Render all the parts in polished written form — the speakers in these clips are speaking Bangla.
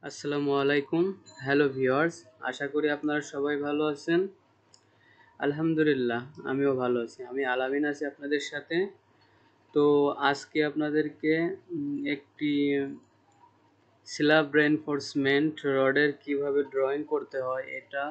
আসসালামু আলাইকুম। হ্যালো ভিউয়ার্স, আশা করি আপনারা সবাই ভালো আছেন। আলহামদুলিল্লাহ, আমিও ভালো আছি। আমি আলামিন আছি আপনাদের সাথে। তো আজকে আপনাদেরকে একটি স্ল্যাব রেইনফোর্সমেন্ট রডের কিভাবে ড্রয়িং করতে হয় এটা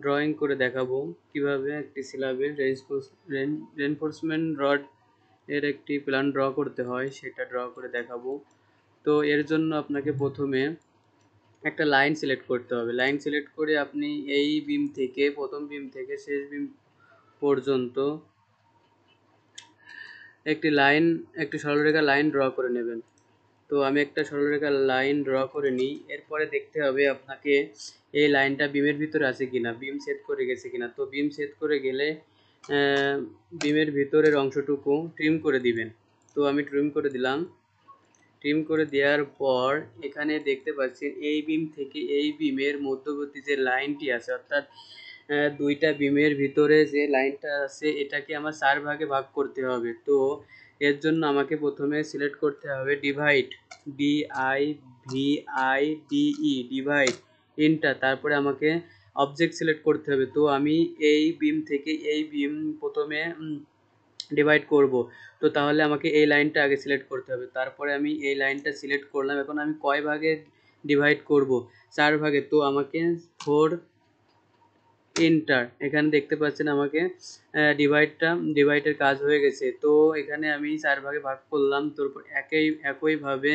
ড্রয়িং করে দেখাবো। কিভাবে একটি স্ল্যাবের রেইনফোর্সমেন্ট রড এর একটি প্ল্যান ড্র করতে হয় সেটা ড্র করে দেখাবো। তো এর জন্য আপনাকে প্রথমে একটা লাইন সিলেক্ট করতে হবে। লাইন সিলেক্ট করে আপনি এই বিম থেকে প্রথম বিম থেকে শেষ বিম পর্যন্ত একটি সরলরেখা লাইন ড্র করে নেবেন। তো আমি একটা সরলরেখা লাইন ড্র করে নিই। এরপরে দেখতে হবে আপনাকে এই লাইনটা বিমের ভিতরে আছে কিনা, বিম সেট করে গেছে কিনা। তো বিম সেট করে গেলে বিমের ভিতরের অংশটুকু ট্রিম করে দিবেন। তো আমি ট্রিম করে দিলাম। ট্রিম করে দেওয়ার পর এখানে দেখতে পাচ্ছেন এই বিম থেকে এই বিমের মধ্যবর্তী যে লাইনটি আছে, অর্থাৎ দুইটা বিমের ভিতরে যে লাইনটা আছে এটাকে আমার 4 ভাগে ভাগ করতে হবে। তো এর জন্য আমাকে প্রথমে সিলেক্ট করতে হবে ডিভাইড, DIVIDE, ডিভাইড ইন্টার। তারপরে আমাকে অবজেক্ট সিলেক্ট করতে হবে। তো আমি এই বিম থেকে এই বিম প্রথমে ডিভাইড করব। তো তাহলে আমাকে এই লাইনটা আগে সিলেক্ট করতে হবে। তারপরে আমি এই লাইনটা সিলেক্ট করলাম। এখন আমি কয় ভাগে ডিভাইড করব? 4 ভাগে। তো আমাকে 4 এন্টার। এখানে দেখতে পাচ্ছেন আমাকে ডিভাইডের কাজ হয়ে গেছে। তো এখানে আমি 4 ভাগে ভাগ করলাম। তারপর একইভাবে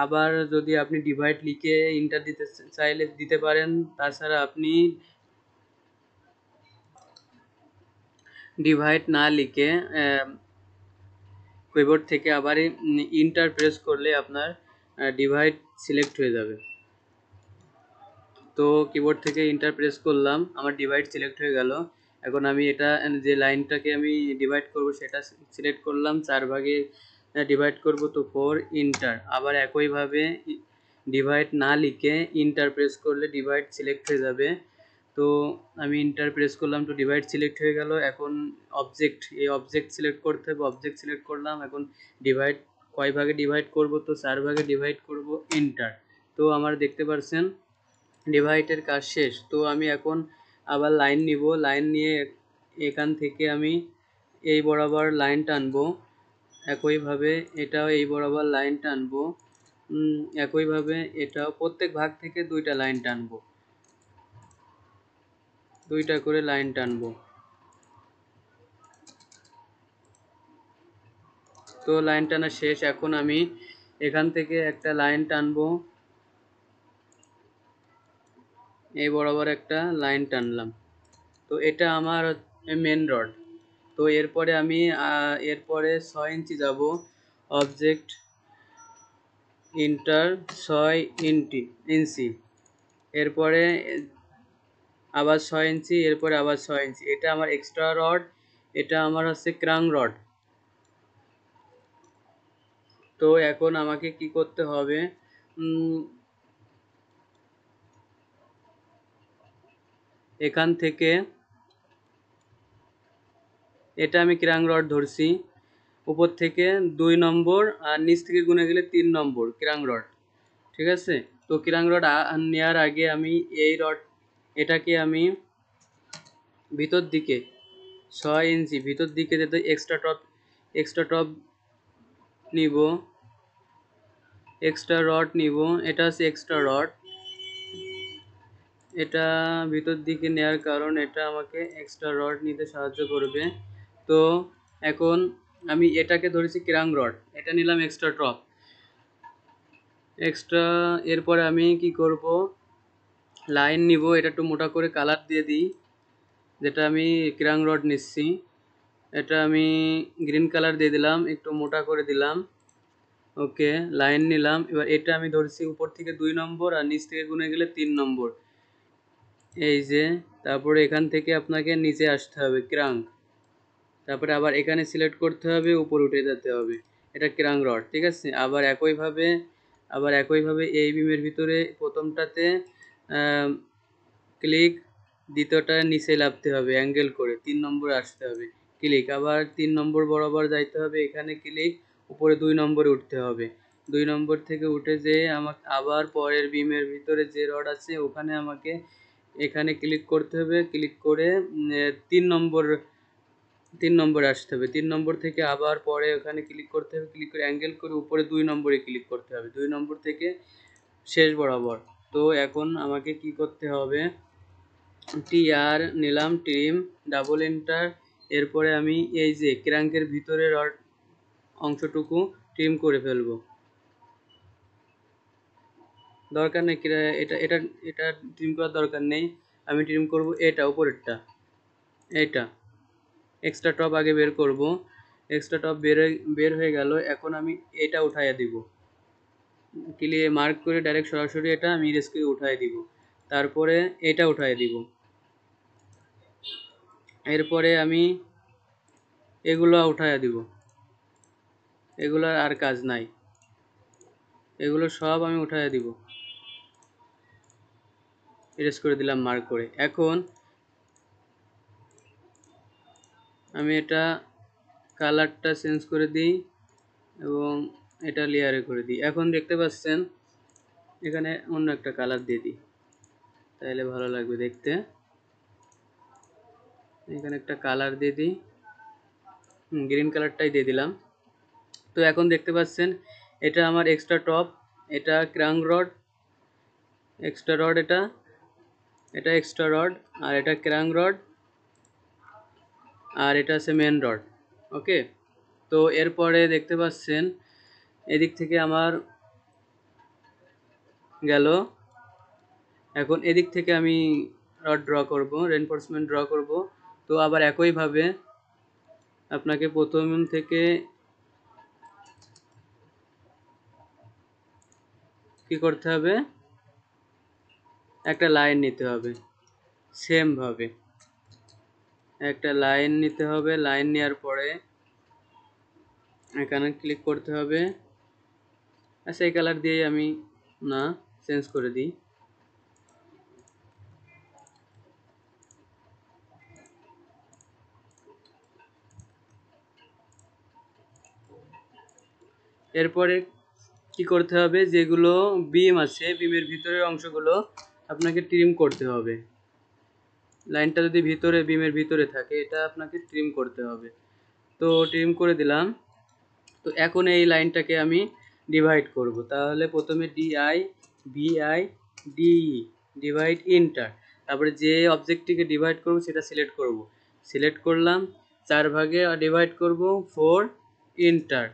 আবার যদি আপনি ডিভাইড লিখে ইন্টার দিতে চাইলে দিতে পারেন। তাছাড়া আপনি ডিভাইড না লিখে কিবোর্ড থেকে আবার ইন্টার প্রেস করলে আপনার ডিভাইড সিলেক্ট হয়ে যাবে। তো কিবোর্ড থেকে ইন্টার প্রেস করলাম, আমার ডিভাইড সিলেক্ট হয়ে গেল। এখন আমি এটা যে লাইনটাকে আমি ডিভাইড করব সেটা সিলেক্ট করলাম, 4 ভাগে ডিভাইড করব। তো 4 ইন্টার। আবার একইভাবে ডিভাইড না লিখে ইন্টার প্রেস করলে ডিভাইড সিলেক্ট হয়ে যাবে। তো আমি ইন্টার প্রেস করলাম, তো ডিভাইড সিলেক্ট হয়ে গেল। এখন অবজেক্ট সিলেক্ট করতে হবে। অবজেক্ট সিলেক্ট করলাম। এখন ডিভাইড কয় ভাগে ডিভাইড করব? তো 4 ভাগে ডিভাইড করব, ইন্টার। তো আমার দেখতে পাচ্ছেন ডিভাইডের কাজ শেষ। তো আমি এখন আবার লাইন নিব। লাইন নিয়ে এখান থেকে আমি এই বরাবর লাইন টানবো। একইভাবে এটাও এই বরাবর লাইন টানবো। একইভাবে এটাও প্রত্যেক ভাগ থেকে 2টা লাইন টানবো, 2টা করে লাইন টানবো। তো লাইন টানা শেষ। এখন আমি এখান থেকে একটা লাইন টানবো, এই বরাবর একটা লাইন টানলাম। তো এটা আমার মেন রড। তো এরপরে আমি 6 ইঞ্চি যাব। অবজেক্ট ইন্টার 6 ইঞ্চি। এরপরে আবার 6 ইঞ্চি, এরপরে আবার 6 ইঞ্চি। এটা আমার এক্সট্রা রড, এটা আমার হচ্ছে ক্রাং রড। তো এখন আমাকে কি করতে হবে? এখান থেকে এটা আমি ক্রাং রড ধরছি, উপর থেকে 2 নম্বর আর নিচ থেকে গুনে গেলে 3 নম্বর ক্রাং রড। ঠিক আছে? তো ক্রাং রড নেওয়ার আগে আমি এটাকে আমি ভিতর দিকে 6 ইঞ্চি ভিতর দিকে যেতে এক্সট্রা টপ নিব, এক্সট্রা রড নিব। এটা হচ্ছে এক্সট্রা রড। এটা ভিতর দিকে নেওয়ার কারণ এটা আমাকে এক্সট্রা রড নিতে সাহায্য করবে। তো এখন আমি এটাকে ধরেছি ক্রাং রড, এটা নিলাম এক্সট্রা। এরপরে আমি কি করব? লাইন নিব। এটা একটু মোটা করে কালার দিয়ে দিই, যেটা আমি ক্রাং রড নিচ্ছি। এটা আমি গ্রিন কালার দিয়ে দিলাম, একটু মোটা করে দিলাম। ওকে, লাইন নিলাম। এবার এটা আমি ধরছি উপর থেকে 2 নম্বর আর নিচ থেকে গুনে গেলে 3 নম্বর। এই যে, তারপরে এখান থেকে আপনাকে নিচে আসতে হবে ক্রাঙ্ক। তারপরে আবার এখানে সিলেক্ট করতে হবে, উপর উঠে যেতে হবে। এটা ক্রাং রড। ঠিক আছে? আবার একইভাবে এই বিমের ভিতরে প্রথমটাতে ক্লিক, দ্বিতীয়টা নিচে লাভতে হবে অ্যাঙ্গেল করে, 3 নম্বরে আসতে হবে ক্লিক। আবার 3 নম্বর বরাবর যাইতে হবে, এখানে ক্লিক, উপরে 2 নম্বরে উঠতে হবে। 2 নম্বর থেকে উঠে যেয়ে আমাকে আবার পরের বিমের ভিতরে যে রড আছে ওখানে আমাকে এখানে ক্লিক করতে হবে, ক্লিক করে 3 নম্বরে আসতে হবে। 3 নম্বর থেকে আবার পরে ওখানে ক্লিক করতে হবে, ক্লিক করে অ্যাঙ্গেল করে উপরে 2 নম্বরে ক্লিক করতে হবে, 2 নম্বর থেকে শেষ বরাবর। তো এখন আমাকে কি করতে হবে, টিআর নিলাম, ট্রিম, ডাবল এন্টার, এরপরে আমি এই যে ক্র্যাঙ্কের ভিতরে রড অংশটুকু ট্রিম করে ফেলবো, দরকার নেই এটা এটা এটা ট্রিম করার দরকার নেই। আমি ট্রিম করব এটা উপরেরটা, এইটা এক্সট্রা টপ আগে বের করব। এক্সট্রা টপ বের হয়ে গেল। এখন আমি এটা উঠাইয়া দিব, ক্লিয়ার মার্ক করে ডাইরেক্ট সরাসরি এটা আমি ইরেজ করে উঠাই দিব। তারপরে এটা উঠাই দিব। এরপরে আমি এগুলো উঠাইয়া দিব, এগুলোর আর কাজ নাই, এগুলো সব আমি উঠাইয়া দিব, ইরেজ করে দিলাম মার্ক করে। এখন আমি এটা কালারটা চেঞ্জ করে দিই এবং এটা লেয়ারে করে দিই। এখন দেখতে পাচ্ছেন এখানে অন্য একটা কালার দিয়ে দিই, তাহলে ভালো লাগবে দেখতে। এখানে একটা কালার দিয়ে দিই, গ্রিন কালারটাই দিয়ে দিলাম। তো এখন দেখতে পাচ্ছেন এটা আমার এক্সট্রা টপ, এটা ক্রাঙ্ক রড, এক্সট্রা রড, এটা এক্সট্রা রড, আর এটা ক্রাঙ্ক রড, আর এটা আছে মেন রড। ওকে, তো এরপরে দেখতে পাচ্ছেন এদিক থেকে আমার গেল। এখন এদিক থেকে আমি রড ড্র করব, রেনফোর্সমেন্ট ড্র করব। তো আবার একইভাবে আপনাকে প্রথম থেকে কি করতে হবে, একটা লাইন নিতে হবে, সেম ভাবে একটা লাইন নিতে হবে। লাইন নেওয়ার পরে এখানে ক্লিক করতে হবে। আচ্ছা, এই কালার দিয়ে আমি না চেঞ্জ করে দিই। এরপরে কি করতে হবে, যেগুলো বিম আছে বিমের ভিতরের অংশগুলো আপনাকে ট্রিম করতে হবে। লাইনটা যদি ভিতরে বিমের ভিতরে থাকে এটা আপনাকে ট্রিম করতে হবে। তো ট্রিম করে দিলাম। তো এখন এই লাইনটাকে আমি ডিভাইড করব। তাহলে প্রথমে D I V I D E divide enter, তারপরে যে অবজেক্টটিকে ডিভাইড করব সেটা সিলেক্ট করব, সিলেক্ট করলাম, 4 ভাগে ডিভাইড করব, 4 ইন্টার।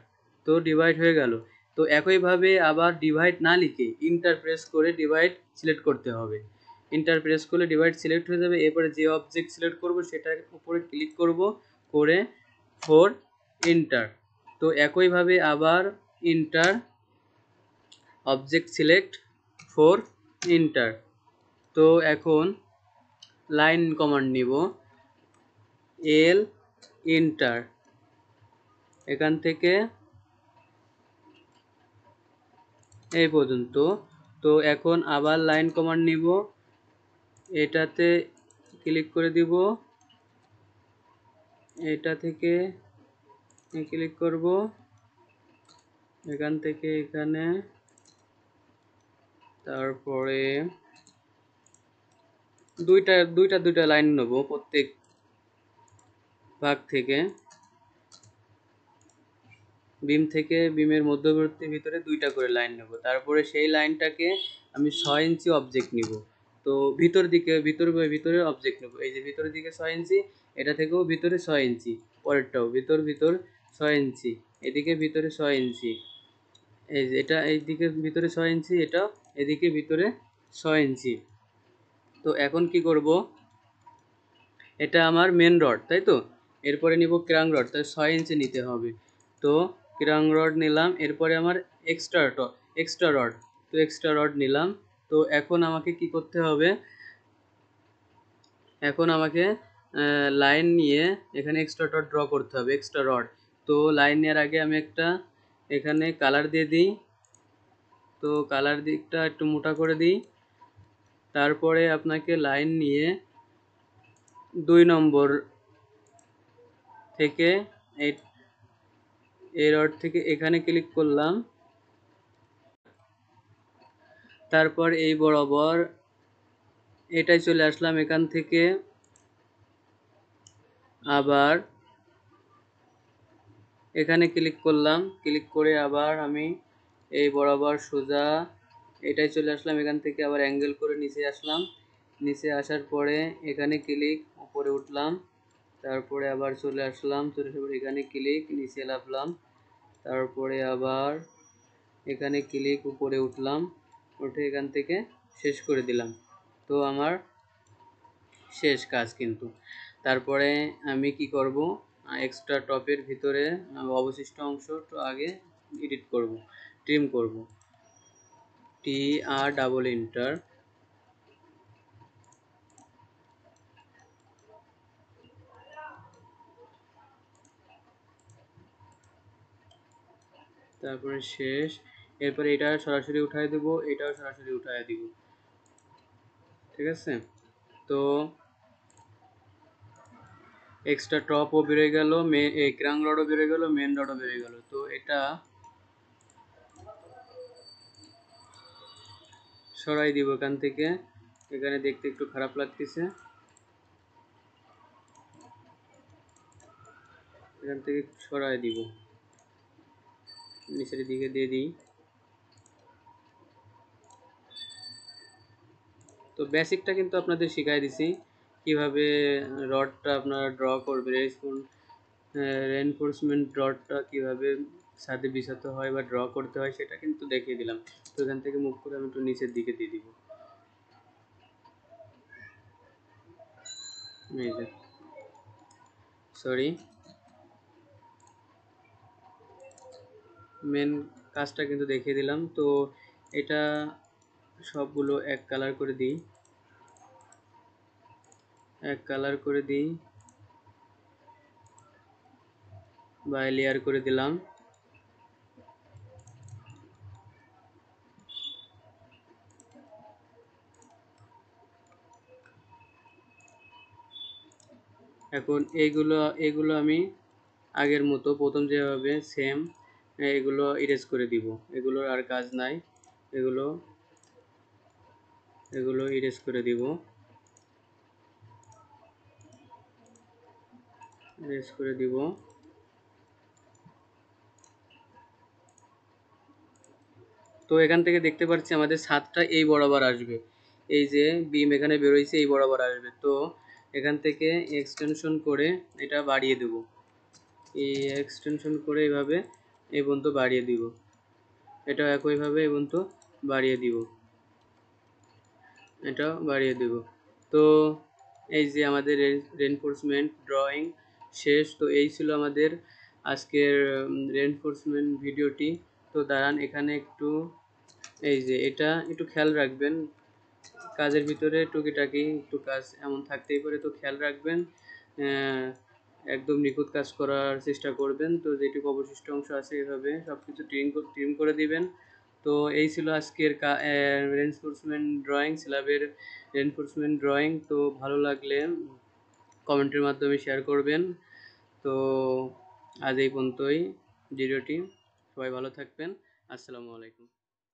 তো ডিভাইড হয়ে গেল। তো একইভাবে আবার ডিভাইড না লিখে ইন্টার প্রেস করে ডিভাইড সিলেক্ট করতে হবে। ইন্টার প্রেস করলে ডিভাইড সিলেক্ট হয়ে যাবে। এরপরে যে অবজেক্ট সিলেক্ট করব সেটার উপরে ক্লিক করব, করে 4 ইন্টার। তো একইভাবে আবার ইন্টার, অবজেক্ট সিলেক্ট, 4 ইন্টার। তো এখন লাইন কমান্ড নিব, এল ইন্টার, এখান থেকে এই পর্যন্ত। তো এখন আবার লাইন কমান্ড নিব, এটাতে ক্লিক করে দিব, এটা থেকে ক্লিক করব, এখান থেকে এখানে, তারপরে দুইটা লাইন নেব প্রত্যেক ভাগ থেকে, বিম থেকে বিমের মধ্যবর্তী ভিতরে 2টা করে লাইন নেব। তারপরে সেই লাইনটাকে আমি 6 ইঞ্চি অবজেক্ট নিব। তো ভিতর দিকে ভিতরে অবজেক্ট নেব, এই যে ভিতরের দিকে 6 ইঞ্চি, এটা থেকেও ভিতরে 6 ইঞ্চি, পরেরটাও ভিতর 6 ইঞ্চি, এদিকে ভিতরে 6 ইঞ্চি, এই যে এটা এইদিকে ভিতরে 6 ইঞ্চি, এটা এদিকে ভিতরে 6 ইঞ্চি। তো এখন কি করব, এটা আমার মেন রড, তাই তো। এরপরে নিব ক্রাঙ্ক রড, তাই 6 ইঞ্চি নিতে হবে। তো ক্রাঙ্ক রড নিলাম। এরপরে আমার এক্সট্রা রড, তো এক্সট্রা রড নিলাম। তো এখন আমাকে কি করতে হবে, এখন আমাকে লাইন নিয়ে এখানে এক্সট্রা রড ড্র করতে হবে, এক্সট্রা রড। তো লাইন নেওয়ার আগে আমি একটা এখানে কালার দিয়ে দিই। তো কালার দিকটা একটু মোটা করে দিই। তারপরে আপনাকে লাইন নিয়ে 2 নম্বর থেকে এই রড থেকে এখানে ক্লিক করলাম, তারপর এই বরাবর এটাই চলে আসলাম, এখান থেকে আবার এখানে ক্লিক করলাম, ক্লিক করে আবার আমি এই বরাবর সোজা এটাই চলে আসলাম, এখান থেকে আবার অ্যাঙ্গেল করে নিচে আসলাম, নিচে আসার পরে এখানে ক্লিক, উপরে উঠলাম, তারপরে আবার চলে আসলাম, চলে আসার পরে এখানে ক্লিক, নিচে নামলাম, তারপরে আবার এখানে ক্লিক, উপরে উঠলাম, উঠে এখান থেকে শেষ করে দিলাম। তো আমার শেষ কাজ কিন্তু। তারপরে আমি কি করব, এক্সট্রা টপের ভিতরে অবশিষ্ট অংশ তো আগে এডিট করব, ট্রিম করব। TR ডাবল এন্টার, তারপরে শেষ। এরপরে এটা সরাসরি উঠায় দেব, এটাও সরাসরি উঠায় দিব, ঠিক আছে। তো এক্সট্রা টপও বেরোয় গেল, ক্রাং রডও বেরোয় গেল, মেন রডও বেরোয় গেল। তো এটা সরাই দিব এখান থেকে, এখানে দেখতে একটু খারাপ লাগতেছে, এখান থেকে সরাই দিব, নিচের দিকে দিয়ে দিই। তো বেসিকটা কিন্তু আপনাদের শিখাই দিছি, কিভাবে রডটা আপনারা ড্র করবে, রেনফোর্সমেন্ট রডটা কিভাবে ছাদে বিছাতে হয় বা ড্র করতে হয় সেটা কিন্তু দেখিয়ে দিলাম। তো এখান থেকে মুভ করে আমি একটু নিচের দিকে দিয়ে দিব, এই যে সরি, মেন কাজটা কিন্তু দেখিয়ে দিলাম। তো এটা সবগুলো এক কালার করে দিই, এক কালার করে দিই বা লেয়ার করে দিলাম। এখন এইগুলো আমি আগের মতো প্রথম যেভাবে সেম এগুলো ইরেজ করে দিব, এগুলোর আর কাজ নাই, এগুলো এগুলো ইরেজ করে দিব, ইরেজ করে দিব। তো এখান থেকে দেখতে পাচ্ছি আমাদের ছাদটা এই বরাবর আসবে, এই যে বিম এখানে বেরোইছে এই বরাবর আসবে। তো এখান থেকে এক্সটেনশন করে এটা বাড়িয়ে দেব, এই এক্সটেনশন করে এইভাবে এই পর্যন্ত বাড়িয়ে দিব, এটাও একইভাবে এই পর্যন্ত বাড়িয়ে দিব, এটাও বাড়িয়ে দেব। তো এই যে আমাদের রেনফোর্সমেন্ট ড্রয়িং শেষ। তো এই ছিল আমাদের আজকের রেনফোর্সমেন্ট ভিডিওটি। তো দাঁড়ান এখানে একটু, এই যে এটা একটু খেয়াল রাখবেন, কাজের ভিতরে টুকিটাকি একটু কাজ এমন থাকতেই পারে, তো খেয়াল রাখবেন, একদম নিখুঁত কাজ করার চেষ্টা করবেন। তো যেটুকু অবশিষ্ট অংশ আছে এভাবে সব কিছু ট্রিম করে দিবেন। তো এই ছিল আজকের রেনফোর্সমেন্ট ড্রয়িং, স্ল্যাবের রেনফোর্সমেন্ট ড্রয়িং। তো ভালো লাগলে কমেন্টের মাধ্যমে শেয়ার করবেন। তো আজ এই পর্যন্তই ভিডিওটি, সবাই ভালো থাকবেন, আসসালামু আলাইকুম।